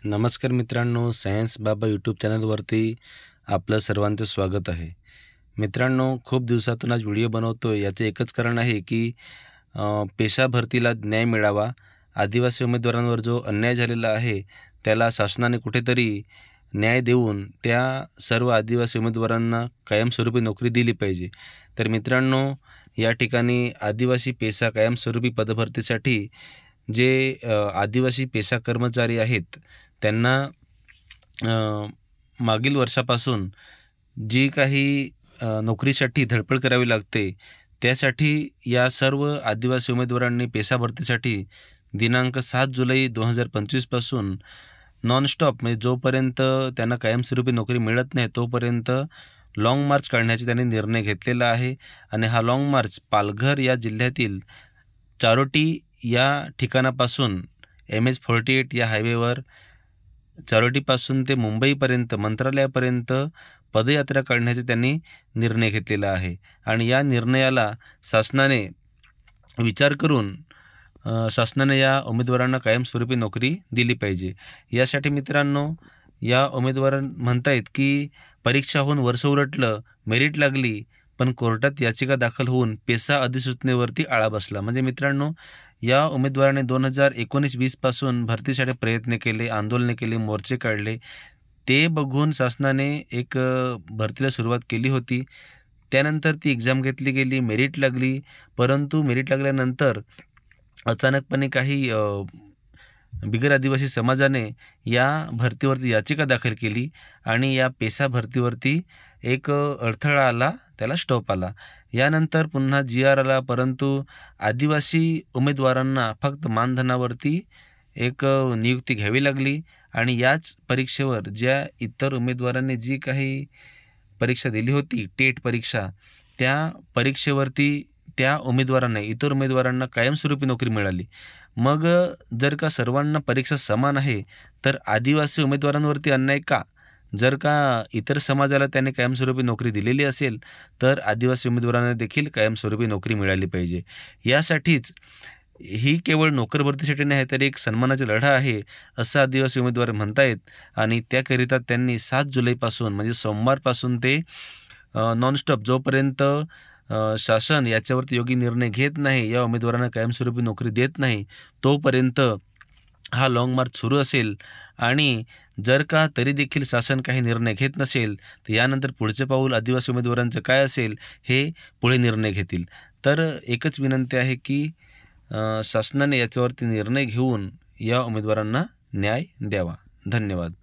नमस्कार मित्रांनो, सायन्स बाबा यूट्यूब चॅनलवरती आपलं सर्वांचं स्वागत आहे। मित्रांनो, खूप दिवसातून आज व्हिडिओ बनवतोय। याचं एकच कारण आहे की पेशा भरतीला न्याय मिळावा। आदिवासी उमेदवारांवर जो अन्याय झालेला आहे त्याला शासनाने कुठेतरी न्याय देऊन त्या सर्व आदिवासी उमेदवारांना कायमस्वरूपी नोकरी दिली पाहिजे। तर मित्रांनो, या ठिकाणी आदिवासी पेशा कायमस्वरूपी पदभरतीसाठी जे आदिवासी पेशा कर्मचारी आहेत त्यांना मागील वर्षापासून जी काही नोकरीसाठी धडपड करावी लागते त्यासाठी या सर्व आदिवासी उमेदवारांनी पेशा भरतीसाठी दिनांक 7 जुलै 2025 पासून नॉनस्टॉप म्हणजे जोपर्यंत त्यांना कायमस्वरूपी नोकरी मिळत नाही तोपर्यंत लाँग मार्च काढण्याचा त्यांनी निर्णय घेतलेला आहे। आणि हा लाँग मार्च पालघर या जिल्ह्यातील चारोटी या ठिकाणापासून MH48 या हायवेवर चारोटीपासून ते मुंबईपर्यंत मंत्रालयापर्यंत पदयात्रा काढण्याचा त्यांनी निर्णय घेतलेला आहे। आणि या निर्णयाला शासनाने विचार करून शासनाने या उमेदवारांना कायमस्वरूपी नोकरी दिली पाहिजे। यासाठी मित्रांनो, या उमेदवार म्हणतायत की परीक्षा होऊन वर्ष उलटलं, मेरिट लागली, पण कोर्टात याचिका दाखल होऊन पेशा अधिसूचनेवरती आळा बसला। म्हणजे मित्रांनो, या उमेदवाराने 2019-20 पासून भरतीसाठी प्रयत्न केले, आंदोलने केली, मोर्चे काढले। ते बघून शासनाने एक भरतीला सुरुवात केली होती। त्यानंतर ती एक्झाम घेतली गेली, मेरिट लागली, परंतु मेरिट लागल्यानंतर अचानकपणे काही बिगर आदिवासी समाजाने या भरतीवरती याचिका दाखल केली आणि या पेशा भरतीवरती एक अडथळा आला, त्याला स्टॉप आला। यानंतर पुन्हा GR आला, परंतु आदिवासी उमेदवारांना फक्त मानधनावरती एक नियुक्ती घ्यावी लागली। आणि याच परीक्षेवर ज्या इतर उमेदवारांनी जी काही परीक्षा दिली होती, टेट परीक्षा, त्या परीक्षेवरती त्या उमेदवारांना, इतर उमेदवारांना कायमस्वरूपी नोकरी मिळाली। मग जर का सर्वांना परीक्षा समान आहे तर आदिवासी उमेदवारांवरती अन्याय का? जर का इतर समाजाला त्याने कायमस्वरूपी नोकरी दिलेली असेल तर आदिवासी उमेदवारांना देखील कायमस्वरूपी नोकरी मिळाली पाहिजे। यासाठीच ही केवळ नोकर भरतीसाठी नाही तर एक सन्मानाचा लढा आहे असं आदिवासी उमेदवार म्हणतायत। आणि त्याकरिता त्यांनी 7 जुलैपासून म्हणजे सोमवारपासून ते नॉनस्टॉप जोपर्यंत शासन याच्यावरती योग्य निर्णय घेत नाही, या उमेदवारांना कायमस्वरूपी नोकरी देत नाही, तोपर्यंत हा लाँग मार्च सुरू असेल। आणि जर का तरी देखील शासन काही निर्णय घेत नसेल तर यानंतर पुढचे पाऊल आदिवासी उमेदवारांचं काय असेल हे पुढे निर्णय घेतील। तर एकच विनंती आहे की शासनाने याच्यावरती निर्णय घेऊन या उमेदवारांना न्याय द्यावा। धन्यवाद।